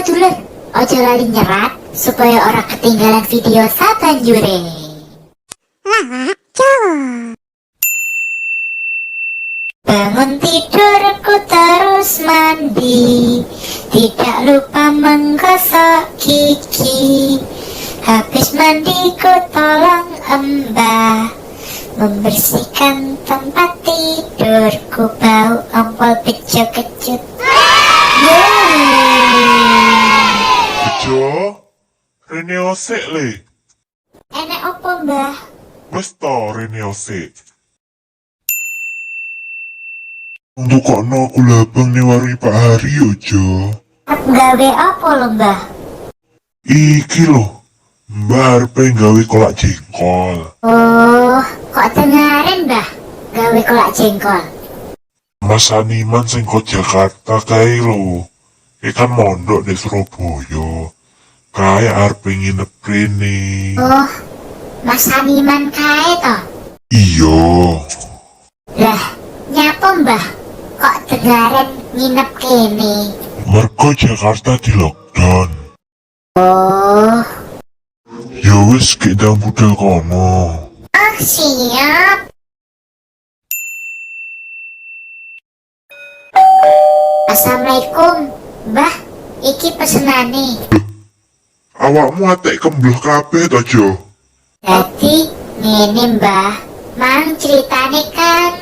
dulur, ojo lali nyerat supaya orang ketinggalan video sabanjure. Bangun tidurku terus mandi, tidak lupa menggosok gigi. Habis mandiku tolong Mbah membersihkan tempat tidurku, bau ompol bejo kecut. Bejo, rene osik le. Enek opo Mbah? Wes to rene osik. Untuk kokno gula abang nih warung Pak Hari ojo. Gawe opo lho Mbah? Iki lho, Mbah arepe gawe kolak jengkol. Oh, kok dengerin Mbah gawe kolak jengkol? Mas Saniman sing kok Jakarta kae lho. Ikan mondok di Surabaya. Kae arepe nginep rene. Oh, Mas Saniman kae to? Iya. Lah, nyapa Mbah? Kok dengerin nginep kene? Mergo Jakarta di lockdown. Oh, Ya wis gek ndang budal kono. siap. Assalamualaikum, Mbah. Iki pesenane. Awakmu atek kembluh kabeh to, Jo? Dadi ngene Mbah, mang ceritane kan